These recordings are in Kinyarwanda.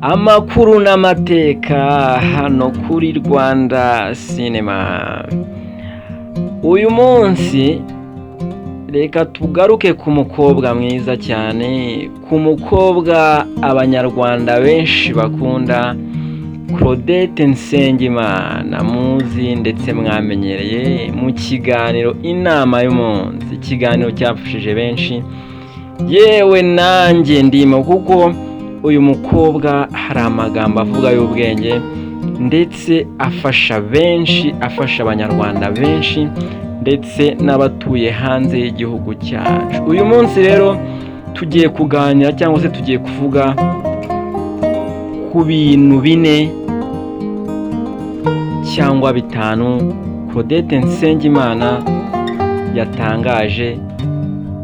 Amakuru n'amateka hano kuri Rwanda Cinema. Uyu munsi reka tugaruke ku mukobwa mwiza cyane, ku mukobwa abanyarwanda benshi bakunda, Claudette Nsengimana, muzi ndetse mwamenyereye mu kiganiro Inama y'Umunsi, ikiganiro cyafashije benshi, yewe nanjye ndimo, kuko uyu mukobwa hari amagambo avuga y'ubwenge ndetse afasha benshi, afasha abanyarwanda benshi ndetse n'abatuye hanze y'igihugu cyacu. Uyu munsi rero tugiye kuganira cyangwa se tugiye kuvuga ku bintu 4 cyangwa 5 Claudette Nsengimana yatangaje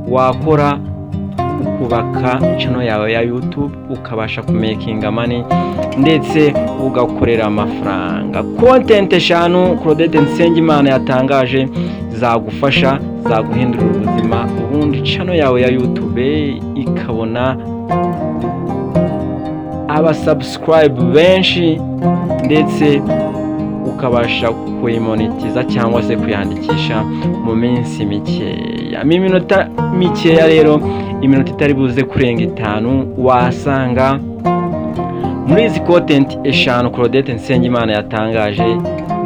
wakora ukubaka channel yawe ya YouTube ukabasha kumakinga money ndetse ugakorera amafaranga. Content 5 Claudette Nsengimana yatangaje zagufasha, zaguhindura ubuzima, ubundi channel yawe ya YouTube ikabona subscribe benshi ndetse ukabasha kuyimonetiza cyangwa se kuyandikisha mu minsi mikeya. Iminota mikeya rero, iminota itari buze kurenga 5, wasanga muri izi content 5 Claudette Nsengimana yatangaje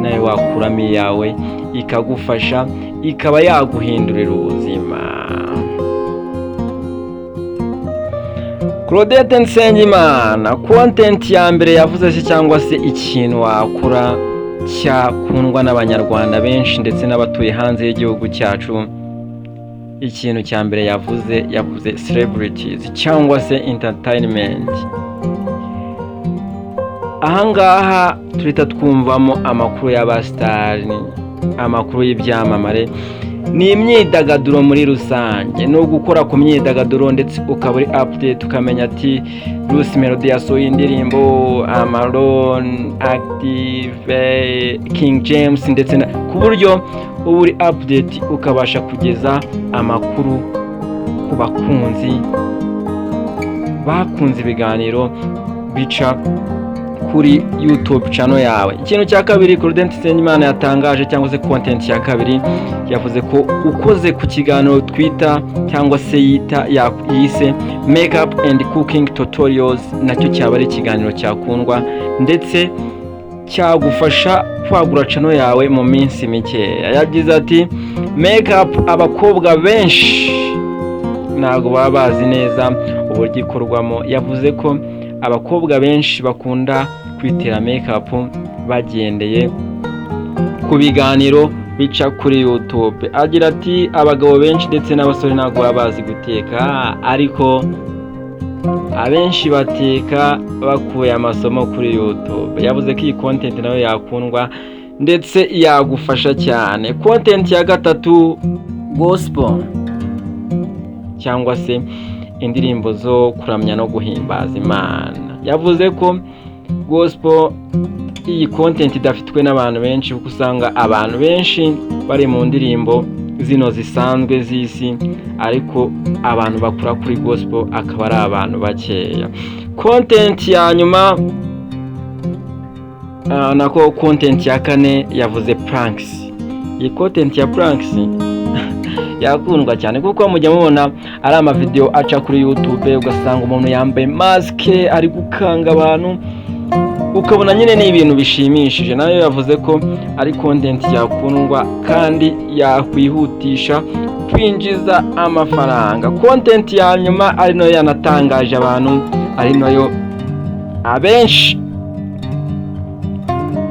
nawe wakuramo yawe ikagufasha, ikaba yaguhindurira ubuzima. Claudette Nsengimana, content ya mbere yavuze se cyangwa se ikintu wakora cyakundwa n'abanyarwanda benshi ndetse n'abatuye hanze y'igihugu cyacu, ikintu cya mbere yavuze celebrities cyangwa se entertainment. Ahangaha turita twumvamo amakuru y'abastari, amakuru y'ibyamamare, ni imyidagaduro muri rusange, no gukora ku myidagaduro ndetse ukaba uri update ukamenya ati Bruce Melody yasohoye indirimbo, Amaron, Active, King James ndetse ku buryo uba uri update ukabasha kugeza amakuru ku bakunze ibiganiro bica kuri YouTube channel yawe. Ikintu cya kabiri Claudette Nsengimana yatangaje cyangwa se content ya kabiri, yavuze ko ukoze ku kiganiro Twitter cyangwa se yise Makeup and Cooking Tutorials, nacyo cyaba ari ikiganiro cyakundwa ndetse cyagufasha kwagura channel yawe mu minsi mikeya. Yagize ati makeup abakobwa benshi ntago baba bazi neza uburyo ikorwamo. Yavuze ko abakobwa benshi bakunda kwitera makeup bagendeye ku biganiro bica kuri YouTube. Agira ati abagabo benshi ndetse n'abasore ntago baba bazi guteka, ariko abenshi bateka bakuye amasomo kuri YouTube. Yavuze ko iyi content nayo yakundwa ndetse yagufasha cyane. Content ya gatatu gospel cyangwa se indirimbo zo kuramya no guhimbaza Imana. Yavuze ko gospel iyi content idafitwe n'abantu benshi, kuko usanga abantu benshi bari mu ndirimbo zino zisanzwe z'isi, ariko abantu bakura kuri gospel akaba ari abantu bakeya. Content ya nyuma nako content ya 4 yavuze pranks. Iyi content ya pranks yakundwa cyane, kuko mujya mubona ari amavideo aca kuri YouTube ugasanga umuntu yambaye maske ari gukanga abantu, ukabona nyine ni ibintu bishimishije. Nayo yavuze ko ari content yakundwa kandi yakwihutisha kwinjiza amafaranga. Content ya nyuma ari nayo yanatangaje abantu, ari nayo abenshi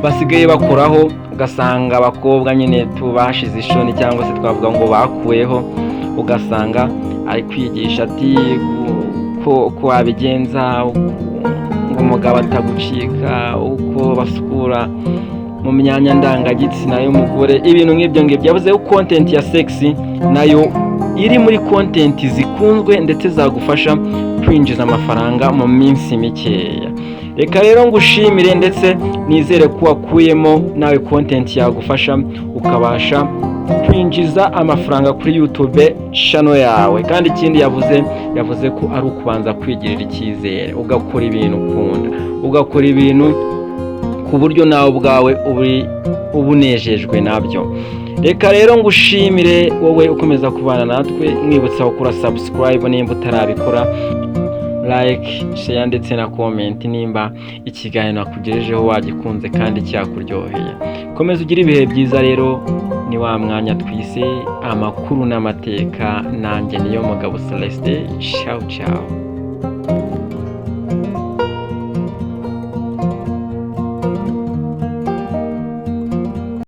basigaye bakoraho, ugasanga abakobwa nyine tubashize ishoni cyangwa se twavuga ngo bakuyeho, ugasanga ari kwigisha ati ko wabigenza umugabo atagucika, uko basukura mu myanya ndangagitsina y'umugore, ibintu nk'ibyo ngibyo. Yavuze ko content ya sexy nayo iri muri content zikunzwe ndetse zagufasha kwinjiza amafaranga mu minsi mikeya. Reka rero ngushimire ndetse nizere ko wakuyemo nawe content yagufasha ukabasha kwinjiza amafaranga kuri YouTube channel yawe. Kandi ikindi yavuze ko ari ukubanza kwigirira icyizere, ugakora ibintu ukunda, ugakora ibintu ku buryo nawe ubwawe ubunejejwe nabyo. Reka rero ngushimire wowe ukomeza kubana natwe, mwibutsa gukora subscribe nimba utarabikora, like, share ndetse na comment nimba ikiganiro nakugejejeho wagikunze kandi cyakuryoheye. Komeza ugire ibihe byiza rero, ni wa mwanya twise amakuru n'amateka, nanjye niyo mugabo Celestin. Ciao ciao.